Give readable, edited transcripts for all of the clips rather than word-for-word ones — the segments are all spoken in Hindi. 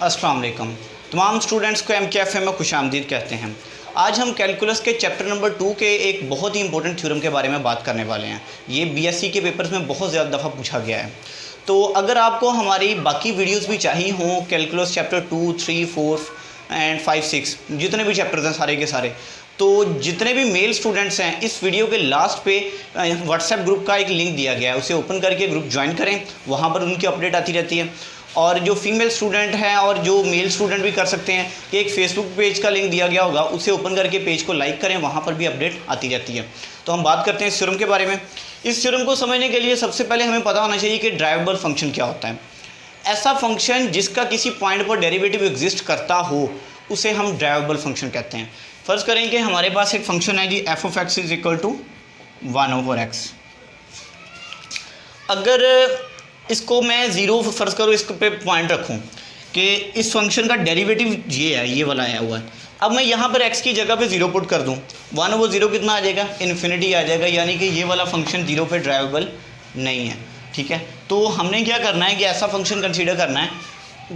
अस्सलाम वालेकुम। तमाम स्टूडेंट्स को MKFM में खुशामदीद कहते हैं। आज हम कैलकुलस के चैप्टर नंबर 2 के एक बहुत ही इंपॉर्टेंट थ्योरम के बारे में बात करने वाले हैं। ये BSc के पेपर्स में बहुत ज़्यादा दफ़ा पूछा गया है। तो अगर आपको हमारी बाकी वीडियोस भी चाहिए हों, कैलकुलस चैप्टर 2, 3, 4 एंड 5, 6 जितने भी चैप्टर्स हैं सारे के सारे, तो जितने भी मेल स्टूडेंट्स हैं इस वीडियो के लास्ट पे व्हाट्सएप ग्रुप का एक लिंक दिया गया है, उसे ओपन करके ग्रुप ज्वाइन करें। वहाँ पर उनकी अपडेट आती रहती है। और जो फीमेल स्टूडेंट हैं और जो मेल स्टूडेंट भी कर सकते हैं कि एक फेसबुक पेज का लिंक दिया गया होगा, उसे ओपन करके पेज को लाइक करें, वहाँ पर भी अपडेट आती रहती है। तो हम बात करते हैं इस थ्योरम के बारे में। इस थ्योरम को समझने के लिए सबसे पहले हमें पता होना चाहिए कि ड्राइवेबल फंक्शन क्या होता है। ऐसा फंक्शन जिसका किसी पॉइंट पर डेरिवेटिव एग्जिस्ट करता हो उसे हम ड्राइवेबल फंक्शन कहते हैं। फर्ज करें कि हमारे पास एक फंक्शन है जी f(x) = 1/x। अगर इसको मैं ज़ीरो फ़र्ज़ करूँ, इस पे पॉइंट रखूँ कि इस फंक्शन का डेरिवेटिव ये है, ये वाला आया हुआ है। अब मैं यहाँ पर x की जगह पे 0 पुट कर दूँ, 1/0 कितना आ जाएगा? इन्फिनिटी आ जाएगा। यानी कि ये वाला फंक्शन 0 पे ड्राइवेबल नहीं है। ठीक है, तो हमने क्या करना है कि ऐसा फंक्शन कंसीडर करना है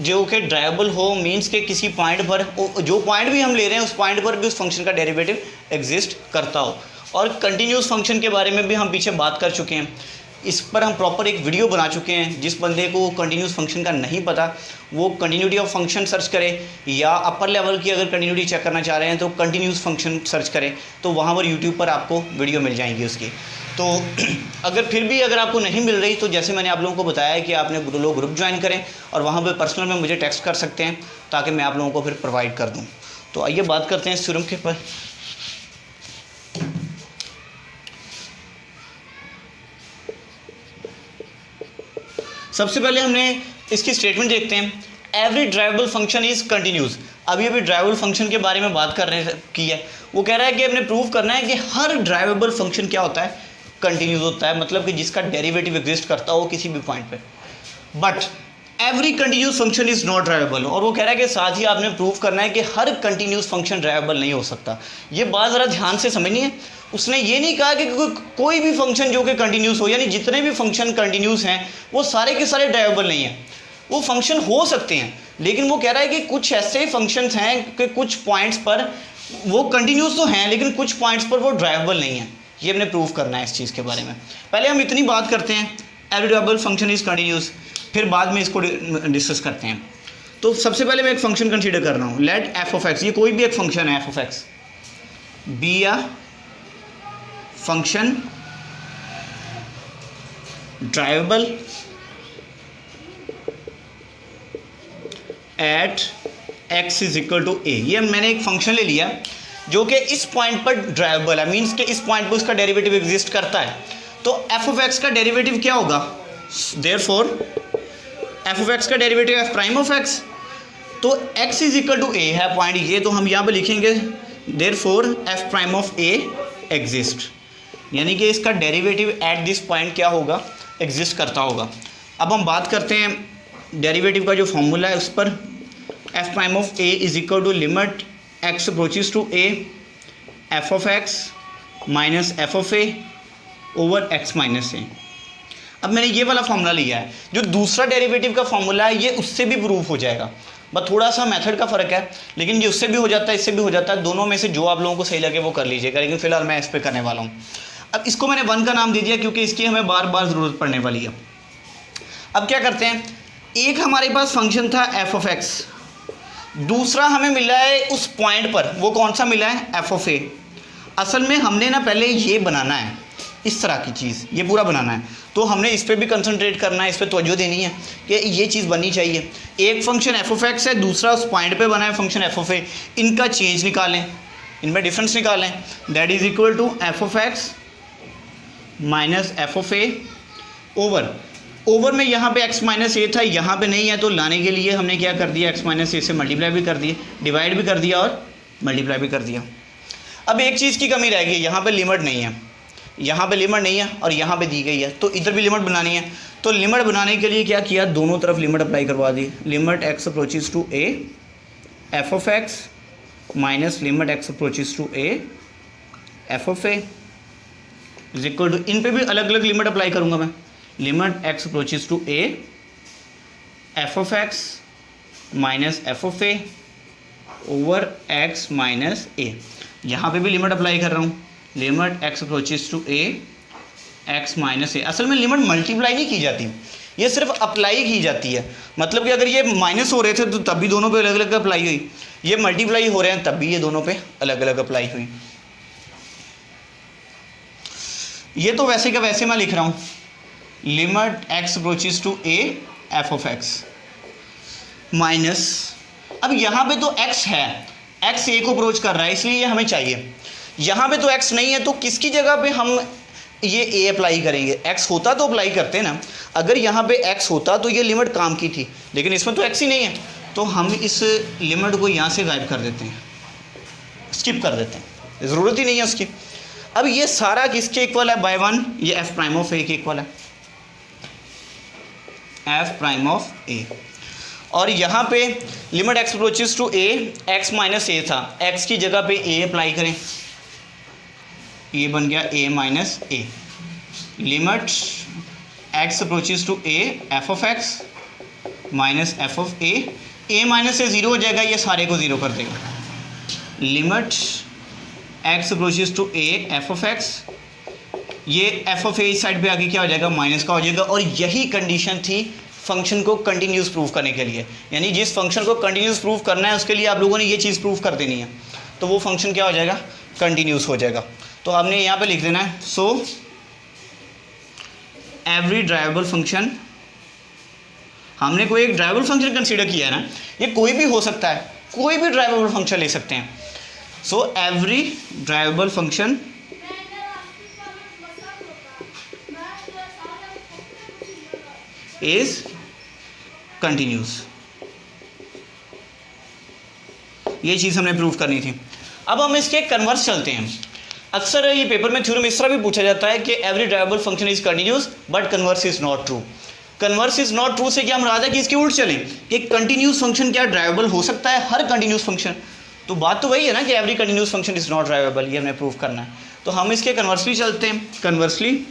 जो कि ड्राइवेबल हो, मीन्स के किसी पॉइंट पर, जो पॉइंट भी हम ले रहे हैं उस पॉइंट पर भी उस फंक्शन का डेरिवेटिव एग्जिस्ट करता हो। और कंटिन्यूस फंक्शन के बारे में भी हम पीछे बात कर चुके हैं, इस पर हम प्रॉपर एक वीडियो बना चुके हैं। जिस बंदे को कंटिन्यूस फंक्शन का नहीं पता वो कंटिन्यूटी ऑफ फंक्शन सर्च करे, या अपर लेवल की अगर कंटिन्यूटी चेक करना चाह रहे हैं तो कंटिन्यूस फंक्शन सर्च करें, तो वहाँ पर यूट्यूब पर आपको वीडियो मिल जाएंगी उसकी। तो अगर फिर भी अगर आपको नहीं मिल रही तो जैसे मैंने आप लोगों को बताया कि आपने लोग ग्रुप ज्वाइन करें और वहाँ पर पर्सनल में मुझे टेक्स्ट कर सकते हैं ताकि मैं आप लोगों को फिर प्रोवाइड कर दूँ। तो आइए बात करते हैं इस थ्योरम के पर। सबसे पहले हमने इसकी स्टेटमेंट देखते हैं, every derivable function is continuous. अभी ड्राइवेबल फंक्शन के बारे में बात कर रहे की है। वो कह रहा है कि हमने प्रूव करना है कि हर ड्राइवेबल फंक्शन क्या होता है? कंटिन्यूस होता है, मतलब कि जिसका डेरिवेटिव एग्जिस्ट करता हो किसी भी पॉइंट पे। But every continuous function is not derivable. और वो कह रहा है कि साथ ही आपने प्रूव करना है कि हर कंटिन्यूस फंक्शन ड्राइवेबल नहीं हो सकता। ये बात ज़रा ध्यान से समझनी है। उसने ये नहीं कहा कि कोई भी फंक्शन जो कि कंटिन्यूस हो, यानी जितने भी फंक्शन कंटिन्यूस हैं वो सारे के सारे ड्राइवेबल नहीं हैं। वो फंक्शन हो सकते हैं, लेकिन वो कह रहा है कि कुछ ऐसे फंक्शंस हैं कि कुछ पॉइंट्स पर वो कंटिन्यूस तो हैं लेकिन कुछ पॉइंट्स पर वो ड्राइवेबल नहीं है। ये हमने प्रूव करना है इस चीज़ के बारे में। पहले हम इतनी बात करते हैं, every derivable function is continuous, फिर बाद में इसको डिस्कस करते हैं। तो सबसे पहले मैं एक फंक्शन कंसीडर कर रहा हूँ, लेट f(x), ये कोई भी एक फंक्शन है f(x) be a function derivable at x = a। ये मैंने एक फंक्शन ले लिया जो कि इस पॉइंट पर ड्राइवेबल है, मीन्स कि इस पॉइंट पर उसका डेरिवेटिव एग्जिस्ट करता है। तो f(x) का डेरिवेटिव क्या होगा? देयरफॉर f(x) का डेरिवेटिव f'(x), तो x = a है पॉइंट ये, तो हम यहाँ पे लिखेंगे देयरफॉर f'(a) एग्जिस्ट, यानी कि इसका डेरिवेटिव एट दिस पॉइंट क्या होगा? एग्जिस्ट करता होगा। अब हम बात करते हैं डेरिवेटिव का जो फॉर्मूला है उस पर। f'(a) = limit x approaches to a f(x) minus f(a) over x minus a। अब मैंने ये वाला फॉर्मूला लिया है, जो दूसरा डेरिवेटिव का फॉर्मूला है ये उससे भी प्रूफ हो जाएगा, बस थोड़ा सा मेथड का फ़र्क है, लेकिन ये उससे भी हो जाता है, इससे भी हो जाता है। दोनों में से जो आप लोगों को सही लगे वो कर लीजिएगा, लेकिन फिलहाल मैं इस पर करने वाला हूँ। अब इसको मैंने 1 का नाम दे दिया क्योंकि इसकी हमें बार बार ज़रूरत पड़ने वाली है। अब क्या करते हैं, एक हमारे पास फंक्शन था f(x), दूसरा हमें मिला है उस पॉइंट पर, वो कौन सा मिला है? f(a). असल में हमने ना पहले ये बनाना है, इस तरह की चीज़ ये पूरा बनाना है, तो हमने इस पर भी कंसंट्रेट करना है, इस पर तवज्जो देनी है कि ये चीज़ बननी चाहिए। एक फंक्शन f(x) है, दूसरा उस पॉइंट पे बना है फंक्शन f(a), इनका चेंज निकालें, इनमें डिफरेंस निकालें, that is equal to f(x) minus f(a) over में यहाँ पे x माइनस a था, यहाँ पे नहीं है, तो लाने के लिए हमने क्या कर दिया? x माइनस a से मल्टीप्लाई भी कर दिया, डिवाइड भी कर दिया और मल्टीप्लाई भी कर दिया। अब एक चीज़ की कमी रह गई, यहाँ पे लिमिट नहीं है, यहाँ पे लिमिट नहीं है और यहाँ पे दी गई है, तो इधर भी लिमिट बनानी है। तो लिमिट बनाने के लिए क्या किया? दोनों तरफ लिमिट अप्लाई करवा दी। Limit x approaches to a f(x) minus limit x approaches to a f(a) is equal to, इन पे भी अलग अलग लिमिट अप्लाई करूँगा मैं। Limit x approaches to a f(x) minus F of A over x minus A. यहाँ पे भी लिमिट अप्लाई कर रहा हूँ, limit x approaches to A X minus A. असल में लिमिट मल्टीप्लाई नहीं की जाती, ये सिर्फ अप्लाई की जाती है। मतलब कि अगर ये माइनस हो रहे थे तो तब भी दोनों पे अलग अलग अप्लाई हुई, ये मल्टीप्लाई हो रहे हैं तब भी ये दोनों पे अलग अलग अप्लाई हुई। ये तो वैसे का वैसे मैं लिख रहा हूँ, limit x approaches to a f of x minus, अब यहाँ पे तो x है, x ए को अप्रोच कर रहा है इसलिए ये हमें चाहिए। यहाँ पे तो x नहीं है तो किसकी जगह पे हम ये a अप्लाई करेंगे? x होता तो अप्लाई करते ना, अगर यहाँ पे x होता तो ये लिमिट काम की थी, लेकिन इसमें तो x ही नहीं है, तो हम इस लिमिट को यहाँ से गायब कर देते हैं, स्किप कर देते हैं, ज़रूरत ही नहीं है उसकी। अब ये सारा किसके इक्वल है? बाय वन, ये f प्राइम ऑफ a के इक्वल है, f प्राइम ऑफ a। और यहाँ पे limit x approaches to a x minus a था, x की जगह पे a अप्लाई करें, ये बन गया a minus a। Limit x approaches to a f of x minus f of a minus a zero हो जाएगा, ये सारे को ज़ीरो कर देगा। Limit x approaches to a f of x, ये f ऑफ a इस साइड पे आके क्या हो जाएगा? माइनस का हो जाएगा। और यही कंडीशन थी फंक्शन को कंटिन्यूस प्रूव करने के लिए, यानी जिस फंक्शन को कंटिन्यूस प्रूव करना है उसके लिए आप लोगों ने ये चीज़ प्रूव कर देनी है, तो वो फंक्शन क्या हो जाएगा? कंटिन्यूस हो जाएगा। तो आपने यहाँ पे लिख देना है, सो एवरी ड्राइवेबल फंक्शन, हमने कोई एक ड्राइवेबल फंक्शन कंसीडर किया है ना, ये कोई भी हो सकता है, कोई भी ड्राइवेबल फंक्शन ले सकते हैं। So every derivable function is continuous, ये चीज़ हमने प्रूव करनी थी। अब हम इसके कन्वर्स चलते हैं। अक्सर ये पेपर में थ्योरम इस तरह भी पूछा जाता है कि every derivable function is continuous but converse is not true. Converse is not true से क्या हम राजा कि इसके उल्ट चलें कि कंटिन्यूस फंक्शन क्या ड्राइवेबल हो सकता है? हर कंटिन्यूस फंक्शन, तो बात तो वही है ना कि every continuous function is not derivable, ये हमें प्रूव करना है। तो हम इसके कन्वर्सली चलते हैं। Conversely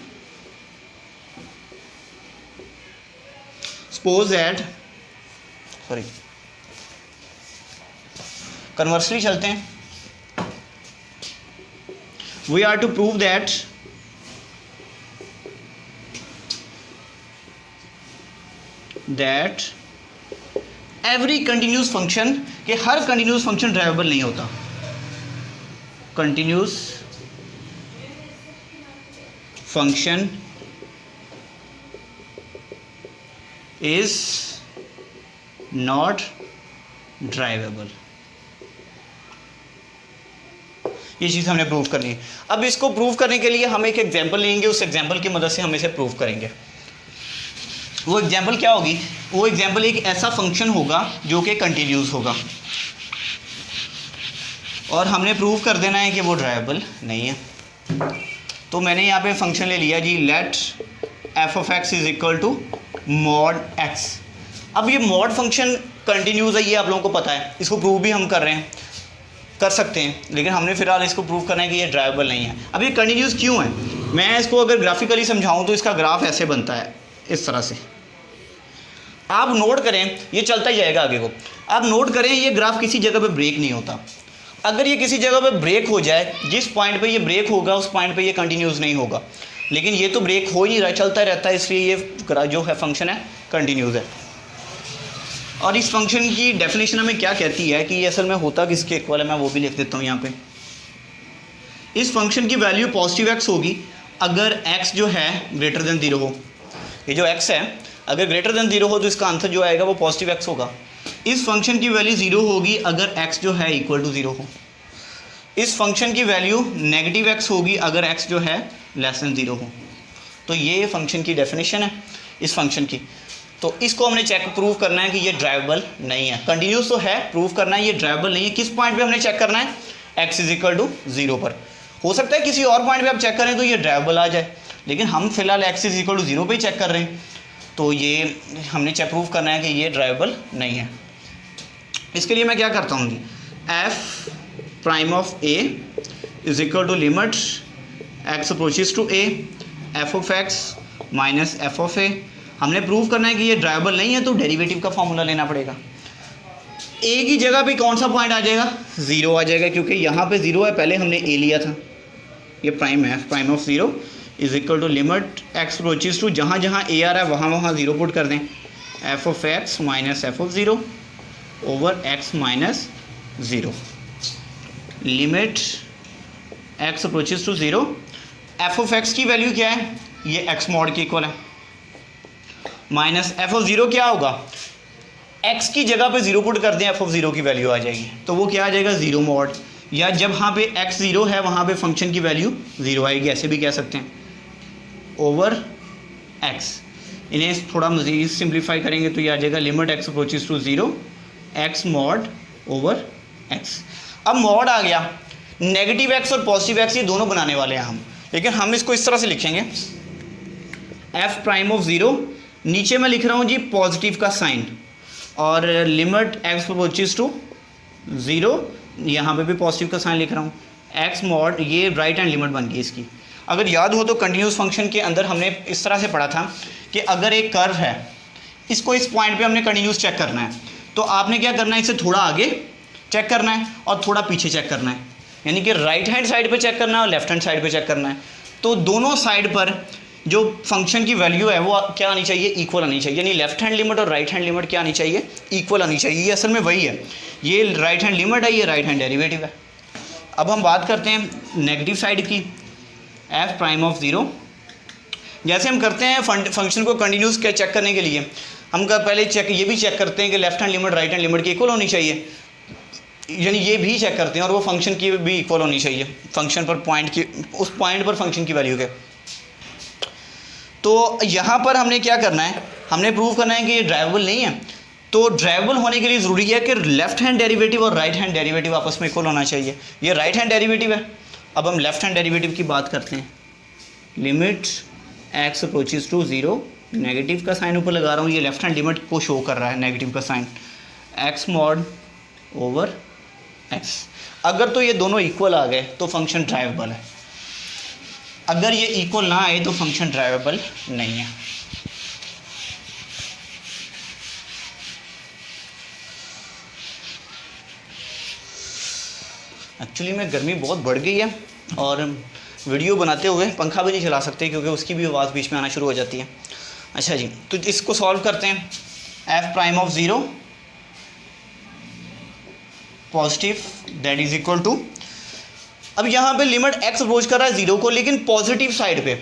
suppose that, sorry, conversely चलते हैं। We are to prove that every continuous function, कि हर कंटिन्यूस फंक्शन ड्राइवेबल नहीं होता। Continuous function is not derivable, ये चीज़ हमने प्रूव करनी है। अब इसको प्रूव करने के लिए हम एक एग्जांपल लेंगे, उस एग्जांपल की मदद से हम इसे प्रूव करेंगे। वो एग्जांपल क्या होगी? वो एग्जांपल एक ऐसा फंक्शन होगा जो कि कंटिन्यूस होगा और हमने प्रूव कर देना है कि वो ड्राइवेबल नहीं है। तो मैंने यहाँ पे फंक्शन ले लिया जी, let F of X is equal to mod X. अब ये मॉड फंक्शन कंटिन्यूस है, ये आप लोगों को पता है, इसको प्रूव भी हम कर रहे हैं, कर सकते हैं, लेकिन हमने फिलहाल इसको प्रूव करना है कि ये ड्राइवेबल नहीं है। अब ये कंटिन्यूस क्यों है? मैं इसको अगर ग्राफिकली समझाऊं तो इसका ग्राफ ऐसे बनता है, इस तरह से। आप नोट करें, ये चलता ही जाएगा आगे को। आप नोट करें, ये ग्राफ किसी जगह पे ब्रेक नहीं होता। अगर ये किसी जगह पे ब्रेक हो जाए, जिस पॉइंट पे ये ब्रेक होगा उस पॉइंट पे ये कंटिन्यूस नहीं होगा, लेकिन ये तो ब्रेक हो ही नहीं रहा, चलता रहता है, इसलिए ये जो है फंक्शन है कंटिन्यूस है। और इस फंक्शन की डेफिनेशन हमें क्या कहती है कि ये असल में होता किसके इक्वल है, मैं वो भी लिख देता हूँ यहाँ पे। इस फंक्शन की वैल्यू पॉजिटिव एक्स होगी अगर x जो है ग्रेटर देन 0 हो। ये जो x है अगर ग्रेटर देन 0 हो तो इसका आंसर जो आएगा वो पॉजिटिव x होगा। इस फंक्शन की वैल्यू 0 होगी अगर x जो है इक्वल टू 0 हो। इस फंक्शन की वैल्यू नेगेटिव x होगी अगर x जो है लेस देन 0 हो। तो ये फंक्शन की डेफिनेशन है इस फंक्शन की। तो इसको हमने चेक प्रूव करना है कि ये ड्राइवेबल नहीं है। कंटिन्यूस तो है, प्रूव करना है ये ड्राइवेबल नहीं है। किस पॉइंट पे हमने चेक करना है? x इज इक्वल टू 0 पर। हो सकता है किसी और पॉइंट पे आप चेक करें तो ये ड्राइवेबल आ जाए, लेकिन हम फिलहाल x इज इक्वल टू 0 पे ही चेक कर रहे हैं, तो ये हमने चेक प्रूव करना है कि ये ड्राइवेबल नहीं है। इसके लिए मैं क्या करता हूँ जी, f prime of a is equal to limit x approaches to a f of x minus f of a। हमने प्रूव करना है कि ये ड्राइवेबल नहीं है, तो डेरिवेटिव का फॉर्मूला लेना पड़ेगा। ए की जगह पे कौन सा पॉइंट आ जाएगा, 0 आ जाएगा, क्योंकि यहाँ पे 0 है, पहले हमने ए लिया था, ये प्राइम है, prime of 0 is equal to limit x approaches to, जहाँ जहाँ ए आ रहा है वहाँ वहाँ 0 पुट कर दें, f of x minus F of 0 over x minus 0, limit x approaches to 0, f of x की वैल्यू क्या है, ये एक्स मॉड के इक्वल है, माइनस एफ ऑफ 0 क्या होगा, x की जगह पे 0 पुट कर दें, एफ ऑफ 0 की वैल्यू आ जाएगी, तो वो क्या आ जाएगा 0 मॉड, या जब वहाँ पे x 0 है वहाँ पे फंक्शन की वैल्यू 0 आएगी, ऐसे भी कह सकते हैं, ओवर x। इन्हें थोड़ा मज़ीद सिंप्लीफाई करेंगे तो ये आ जाएगा limit x approaches to 0 x mod over x। अब मॉड आ गया, नेगेटिव x और पॉजिटिव x ये दोनों बनाने वाले हैं हम, लेकिन हम इसको इस तरह से लिखेंगे, f प्राइम ऑफ 0, नीचे मैं लिख रहा हूँ जी पॉजिटिव का साइन, और लिमिट एक्स अप्रोचेस टू 0, यहाँ पे भी पॉजिटिव का साइन लिख रहा हूँ, एक्स मॉड, ये राइट हैंड लिमिट बन गई इसकी। अगर याद हो तो कंटिन्यूस फंक्शन के अंदर हमने इस तरह से पढ़ा था कि अगर एक कर्व है, इसको इस पॉइंट पे हमने कंटिन्यूस चेक करना है, तो आपने क्या करना है, इसे थोड़ा आगे चेक करना है और थोड़ा पीछे चेक करना है, यानी कि राइट हैंड साइड पर चेक करना है और लेफ्ट हैंड साइड पर चेक करना है। तो दोनों साइड पर जो फंक्शन की वैल्यू है वो क्या आनी चाहिए, इक्वल आनी चाहिए, यानी लेफ्ट हैंड लिमिट और राइट हैंड लिमिट क्या आनी चाहिए, इक्वल आनी चाहिए। ये असल में वही है, ये राइट हैंड लिमिट है, ये राइट हैंड डेरिवेटिव है। अब हम बात करते हैं नेगेटिव साइड की, एफ प्राइम ऑफ 0, जैसे हम करते हैं फंक्शन को कंटिन्यूस चेक करने के लिए, हम पहले चेक ये भी चेक करते हैं कि left hand limit right hand limit की इक्वल होनी चाहिए, यानी ये भी चेक करते हैं, और वो फंक्शन की भी इक्वल होनी चाहिए, फंक्शन पर पॉइंट की, उस पॉइंट पर फंक्शन की वैल्यू के। तो यहाँ पर हमने क्या करना है, हमने प्रूव करना है कि ये ड्राइवेबल नहीं है। तो ड्राइवेबल होने के लिए ज़रूरी है कि लेफ्ट हैंड डेरिवेटिव और राइट हैंड डेरिवेटिव आपस में इक्वल होना चाहिए। ये राइट हैंड डेरिवेटिव है। अब हम लेफ्ट हैंड डेरिवेटिव की बात करते हैं, limit x approaches to 0, negative का साइन ऊपर लगा रहा हूँ, ये लेफ्ट हैंड लिमिट को शो कर रहा है नेगेटिव का sign, x mod over x. अगर तो ये दोनों इक्वल आ गए तो फंक्शन ड्राइवेबल है, अगर ये इक्वल ना आए तो फंक्शन ड्राइवेबल नहीं है। एक्चुअली में गर्मी बहुत बढ़ गई है और वीडियो बनाते हुए पंखा भी नहीं चला सकते क्योंकि उसकी भी आवाज़ बीच में आना शुरू हो जाती है। अच्छा जी, तो इसको सॉल्व करते हैं, F prime of 0 positive that is equal to, अब यहाँ पे लिमिट x अप्रोच कर रहा है 0 को, लेकिन पॉजिटिव साइड पे,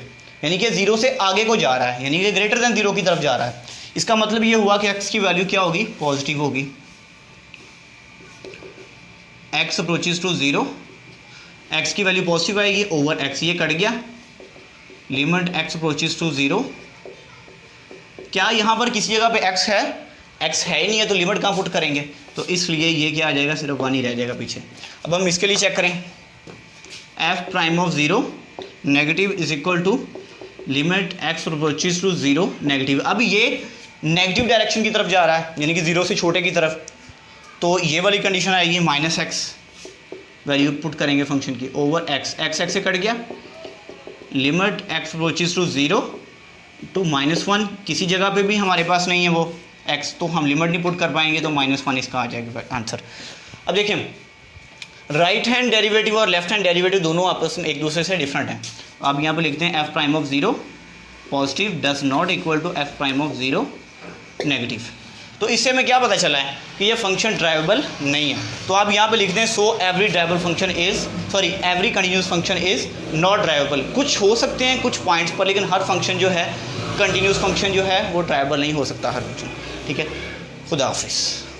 यानी कि 0 से आगे को जा रहा है, यानी कि ग्रेटर देन 0 की तरफ जा रहा है। इसका मतलब ये हुआ कि x की वैल्यू क्या होगी, पॉजिटिव होगी, x अप्रोचेस टू 0, x की वैल्यू पॉजिटिव आएगी ओवर x, ये कट गया, लिमिट x अप्रोचेस टू 0। क्या यहाँ पर किसी जगह पे x है, x है ही नहीं है तो लिमिट कहाँ पुट करेंगे, तो इसलिए ये क्या आ जाएगा, सिर्फ 1 ही रह जाएगा पीछे। अब हम इसके लिए चेक करें, f prime of 0 negative is equal to limit x approaches to 0 negative. अब ये नेगेटिव डायरेक्शन की तरफ जा रहा है, यानी कि 0 से छोटे की तरफ, तो ये वाली कंडीशन आएगी माइनस एक्स, वैल्यू पुट करेंगे फंक्शन की, ओवर एक्स, एक्स से कट गया, limit x approaches to 0 to -1, किसी जगह पे भी हमारे पास नहीं है वो एक्स, तो हम लिमिट नहीं पुट कर पाएंगे, तो -1 इसका आ जाएगा आंसर। अब देखिए, राइट हैंड डेरिवेटिव और लेफ्ट हैंड डेरिवेटिव दोनों आपस में एक दूसरे से डिफरेंट हैं। अब यहाँ पे लिखते हैं F prime of 0 positive does not equal to F prime of 0 negative. तो इससे हमें क्या पता चला है कि ये फंक्शन ड्राइवेबल नहीं है। तो आप यहाँ पे लिखते हैं so every derivable function is, sorry every continuous function is not derivable. कुछ हो सकते हैं कुछ पॉइंट्स पर, लेकिन हर फंक्शन जो है कंटिन्यूस फंक्शन जो है वो ड्राइवेबल नहीं हो सकता हर फंक्शन। ठीक है, खुदा हाफिज़।